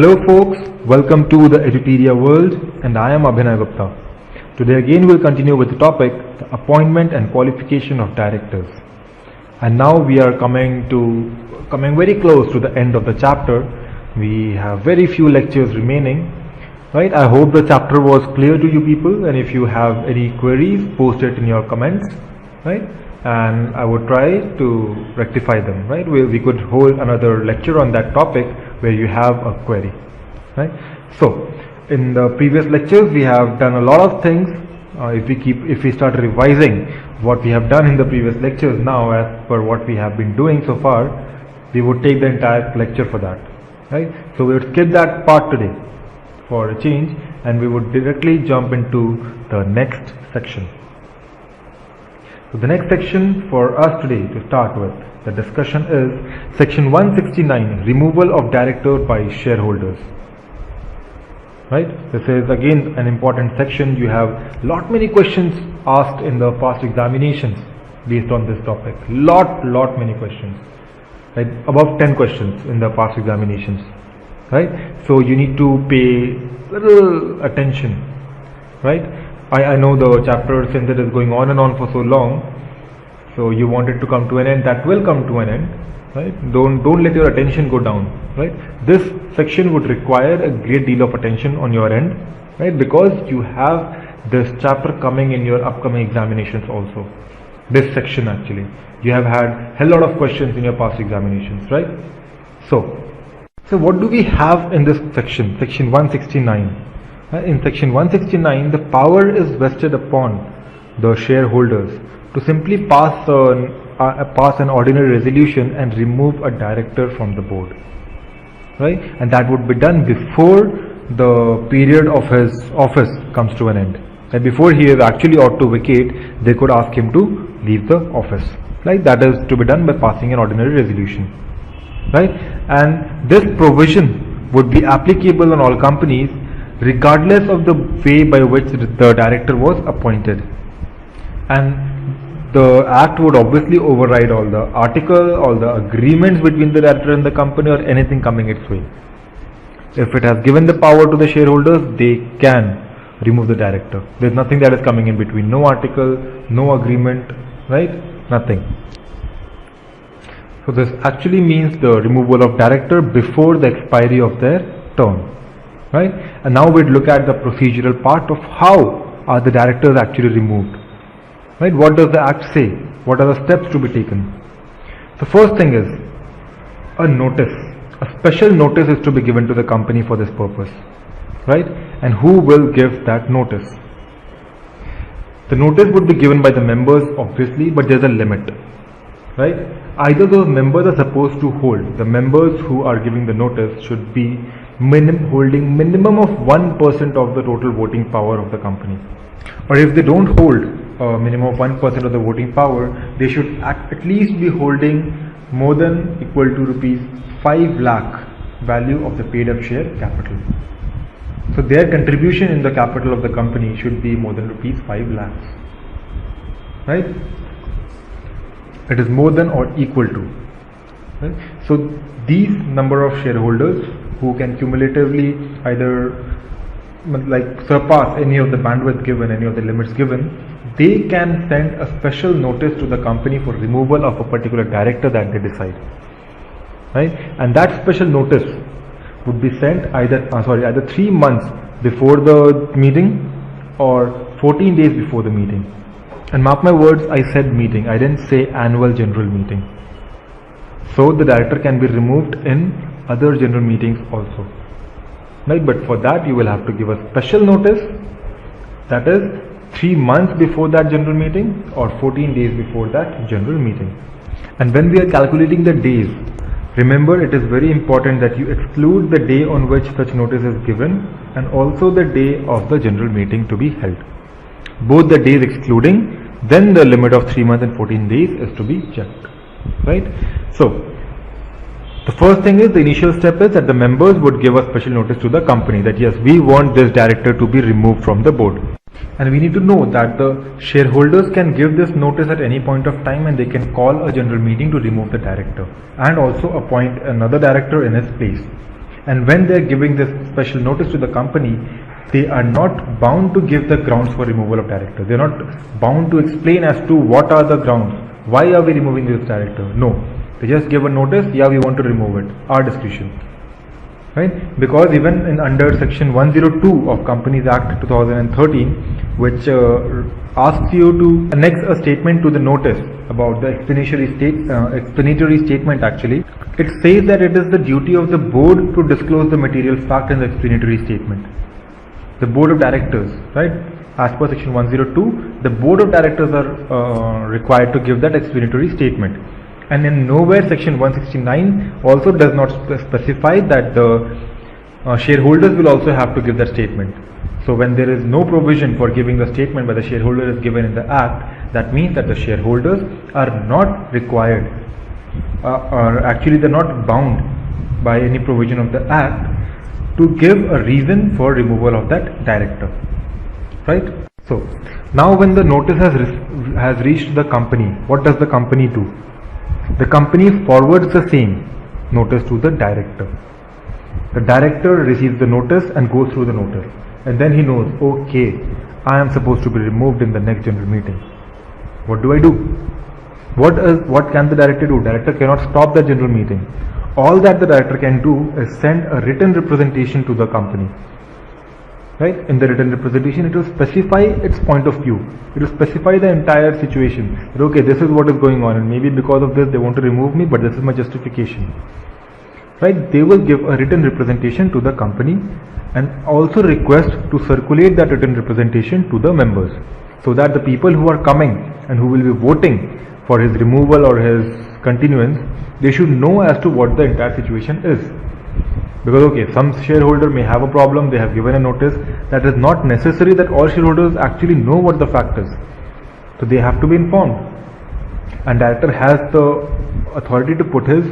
Hello folks, welcome to the Edupedia world and I am Abhinay Gupta. Today again we'll continue with the topic, the appointment and qualification of directors. And now we are coming very close to the end of the chapter. We have very few lectures remaining. Right? I hope the chapter was clear to you people, and if you have any queries, post it in your comments. Right? And I would try to rectify them. Right? We could hold another lecture on that topic where you have a query. Right? So in the previous lectures we have done a lot of things. If we start revising what we have done in the previous lectures now as per what we have been doing so far, we would take the entire lecture for that. Right? So we would skip that part today for a change, and we would directly jump into the next section. So the next section for us today to start with the discussion is section 169, removal of director by shareholders. Right? This is again an important section. You have many questions asked in the past examinations based on this topic. Many questions. Right? Above 10 questions in the past examinations. Right? So you need to pay little attention. Right? I know the chapter, since it is going on and on for so long, so you want it to come to an end. That will come to an end. Right? Don't let your attention go down. Right? This section would require a great deal of attention on your end, right? Because you have this chapter coming in your upcoming examinations also. This section actually, you have had a lot of questions in your past examinations, right? So what do we have in this section? Section 169. In section 169, the power is vested upon the shareholders to simply pass an ordinary resolution and remove a director from the board. Right? And that would be done before the period of his office comes to an end. And before he is actually ought to vacate, they could ask him to leave the office. Right? That is to be done by passing an ordinary resolution. Right? And this provision would be applicable on all companies regardless of the way by which the director was appointed. And the act would obviously override all the article, all the agreements between the director and the company, or anything coming its way. If it has given the power to the shareholders, they can remove the director. There is nothing that is coming in between. No article, no agreement, right? Nothing. So this actually means the removal of director before the expiry of their term. Right? And now we'll look at the procedural part of how are the directors actually removed. Right? What does the act say? What are the steps to be taken? The first thing is a notice. A special notice is to be given to the company for this purpose. Right? And who will give that notice? The notice would be given by the members obviously, but there's a limit. Right? Either those members are supposed to hold. The members who are giving the notice should be holding minimum of 1% of the total voting power of the company. Or if they don't hold minimum of 1% of the voting power, they should at least be holding more than equal to rupees 5 lakh value of the paid up share capital. So their contribution in the capital of the company should be more than rupees 5 lakhs. Right? It is more than or equal to. Right? So these number of shareholders who can cumulatively either surpass any of the bandwidth given, any of the limits given, they can send a special notice to the company for removal of a particular director that they decide. Right? And that special notice would be sent either 3 months before the meeting or 14 days before the meeting. And mark my words, I said meeting, I didn't say annual general meeting. So the director can be removed in other general meetings also. Right? But for that you will have to give a special notice, that is 3 months before that general meeting or 14 days before that general meeting. And when we are calculating the days, remember it is very important that you exclude the day on which such notice is given and also the day of the general meeting to be held. Both the days excluding, then the limit of 3 months and 14 days is to be checked. Right? So the first thing is, the initial step is that the members would give a special notice to the company that yes, we want this director to be removed from the board. And we need to know that the shareholders can give this notice at any point of time, and they can call a general meeting to remove the director and also appoint another director in his place. And when they are giving this special notice to the company, they are not bound to give the grounds for removal of director. They are not bound to explain as to what are the grounds. Why are we removing this director? No. They just give a notice, yeah, we want to remove it. Our discretion. Right? Because even in under section 102 of Companies Act 2013, which asks you to annex a statement to the notice about the explanatory statement actually, it says that it is the duty of the board to disclose the material fact in the explanatory statement. The board of directors, right? As per section 102, the board of directors are required to give that explanatory statement. And in nowhere section 169 also does not specify that the shareholders will also have to give that statement. So when there is no provision for giving the statement by the shareholder is given in the act, that means that the shareholders are not required or actually they are not bound by any provision of the act to give a reason for removal of that director. Right? So now when the notice has reached the company, what does the company do? The company forwards the same notice to the director. The director receives the notice and goes through the notice, and then he knows, okay, I am supposed to be removed in the next general meeting. What do I do? What can the director do? Director cannot stop the general meeting. All that the director can do is send a written representation to the company. Right? In the written representation, it will specify its point of view. It will specify the entire situation. That, okay, this is what is going on, and maybe because of this they want to remove me, but this is my justification. Right? They will give a written representation to the company and also request to circulate that written representation to the members, so that the people who are coming and who will be voting for his removal or his continuance, they should know as to what the entire situation is. Because okay, some shareholder may have a problem, they have given a notice. That is not necessary that all shareholders actually know what the fact is. So they have to be informed. And director has the authority to put his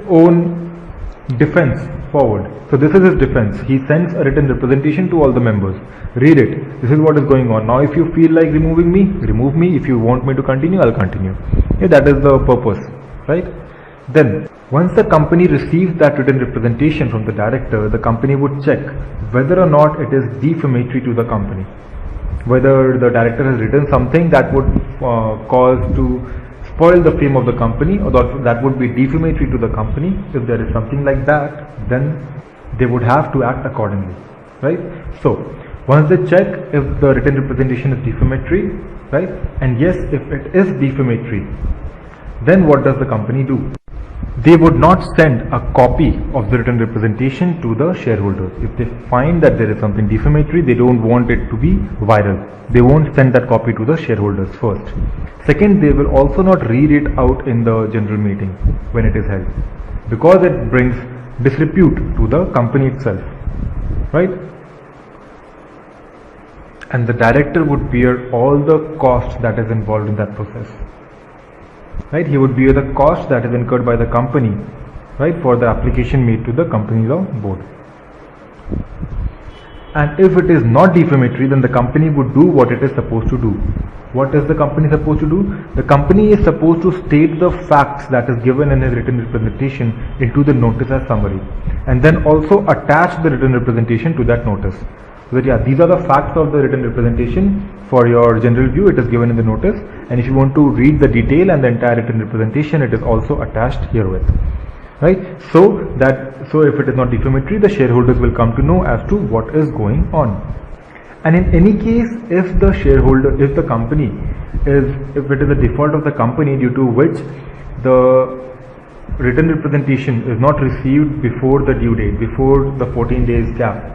own defense forward. So this is his defense. He sends a written representation to all the members. Read it. This is what is going on. Now if you feel like removing me, remove me. If you want me to continue, I'll continue. Yeah, that is the purpose. Right? Then once the company receives that written representation from the director, the company would check whether or not it is defamatory to the company. Whether the director has written something that would cause to spoil the fame of the company, or that would be defamatory to the company. If there is something like that, then they would have to act accordingly. Right? So once they check if the written representation is defamatory, right? And yes, if it is defamatory, then what does the company do? They would not send a copy of the written representation to the shareholders. If they find that there is something defamatory, they don't want it to be viral. They won't send that copy to the shareholders first. Second, they will also not read it out in the general meeting when it is held, because it brings disrepute to the company itself. Right? And the director would bear all the cost that is involved in that process. Right? He would bear the cost that is incurred by the company, right, for the application made to the company law board. And if it is not defamatory, then the company would do what it is supposed to do. What is the company supposed to do? The company is supposed to state the facts that is given in his written representation into the notice as summary, and then also attach the written representation to that notice. So that, yeah, these are the facts of the written representation for your general view. It is given in the notice, and if you want to read the detail and the entire written representation, it is also attached herewith. Right? So if it is not defamatory, the shareholders will come to know as to what is going on. And in any case, if the company if it is a default of the company due to which the written representation is not received before the due date, before the 14 days gap,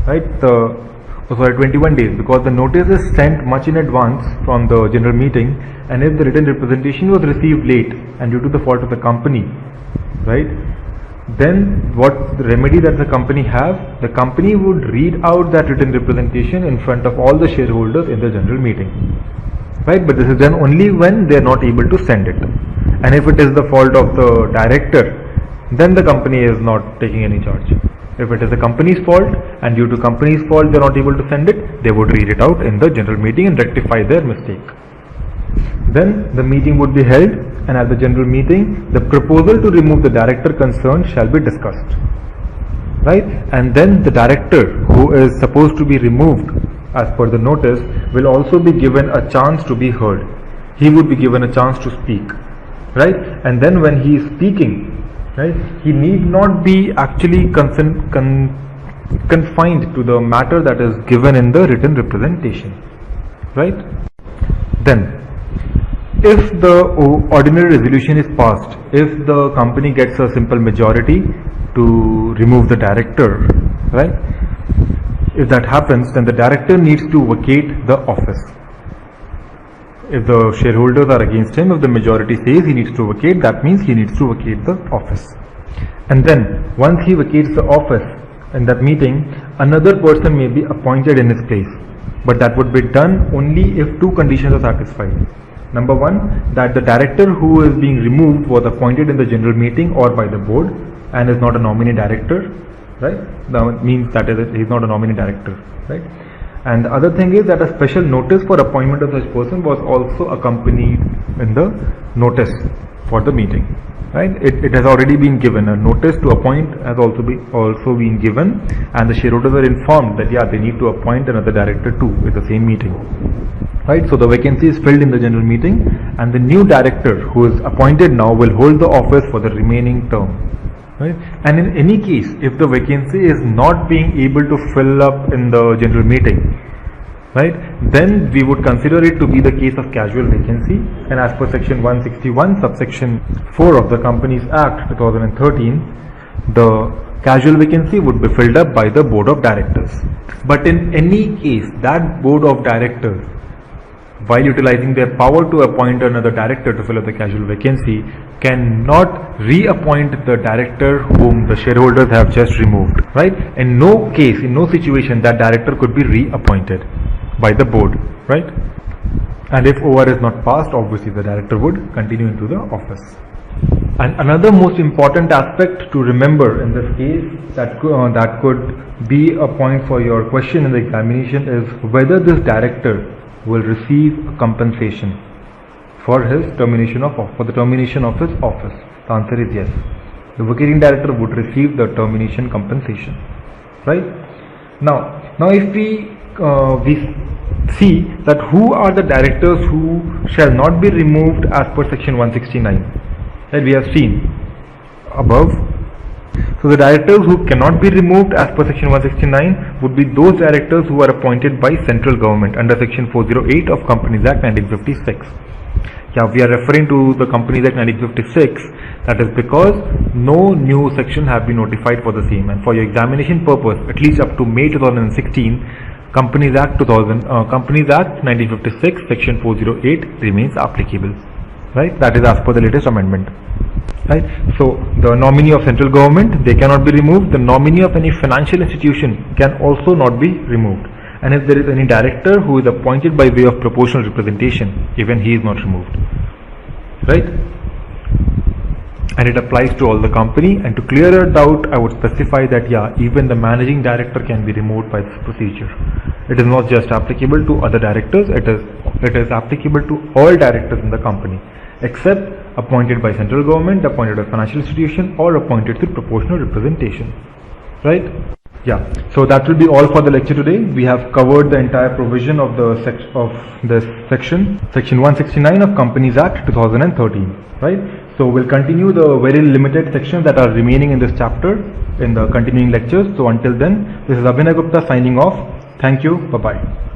right? 21 days, because the notice is sent much in advance from the general meeting, and if the written representation was received late and due to the fault of the company, right, then what the remedy that the company have, the company would read out that written representation in front of all the shareholders in the general meeting, right? But this is done only when they are not able to send it, and if it is the fault of the director, then the company is not taking any charge. If it is the company's fault, and due to company's fault they are not able to send it, they would read it out in the general meeting and rectify their mistake. Then the meeting would be held, and at the general meeting, the proposal to remove the director concerned shall be discussed. Right? And then the director who is supposed to be removed as per the notice will also be given a chance to be heard. He would be given a chance to speak. Right? And then when he is speaking, right, he need not be actually confined to the matter that is given in the written representation. Right? Then, if the ordinary resolution is passed, if the company gets a simple majority to remove the director, right? If that happens, then the director needs to vacate the office. If the shareholders are against him, if the majority says he needs to vacate, that means he needs to vacate the office. And then, once he vacates the office in that meeting, another person may be appointed in his place. But that would be done only if two conditions are satisfied. Number one, that the director who is being removed was appointed in the general meeting or by the board and is not a nominee director, right? That means that he is not a nominee director, right? And the other thing is that a special notice for appointment of such person was also accompanied in the notice for the meeting, right? It has already been given. A notice to appoint has also been given, and the shareholders are informed that yeah, they need to appoint another director too at the same meeting. Right, so the vacancy is filled in the general meeting, and the new director who is appointed now will hold the office for the remaining term. Right? And in any case, if the vacancy is not being able to fill up in the general meeting, right, then we would consider it to be the case of casual vacancy, and as per section 161 subsection 4 of the Companies Act 2013, the casual vacancy would be filled up by the board of directors. But in any case, that board of directors, while utilizing their power to appoint another director to fill up the casual vacancy, cannot reappoint the director whom the shareholders have just removed. Right? In no case, in no situation, that director could be reappointed by the board. Right? And if OR is not passed, obviously the director would continue into the office. And another most important aspect to remember in this case that could be a point for your question in the examination is whether this director will receive compensation for his termination of his office. The answer is yes. The vacating director would receive the termination compensation. Right? Now if we see that who are the directors who shall not be removed as per section 169 that we have seen above. So the directors who cannot be removed as per section 169 would be those directors who are appointed by central government under section 408 of Companies Act 1956. Yeah, we are referring to the Companies Act 1956. That is because no new section have been notified for the same, and for your examination purpose, at least up to May 2016, Companies Act 1956 section 408 remains applicable. Right? That is as per the latest amendment. Right? So the nominee of central government, they cannot be removed. The nominee of any financial institution can also not be removed. And if there is any director who is appointed by way of proportional representation, even he is not removed. Right? And it applies to all the company. And to clear a doubt, I would specify that yeah, even the managing director can be removed by this procedure. It is not just applicable to other directors, it is applicable to all directors in the company, except appointed by central government, appointed by financial institution, or appointed through proportional representation. Right? Yeah. So that will be all for the lecture today. We have covered the entire provision of the section 169 of Companies Act 2013. Right? So we'll continue the very limited sections that are remaining in this chapter in the continuing lectures. So until then, this is Abhinay Gupta signing off. Thank you. Bye bye.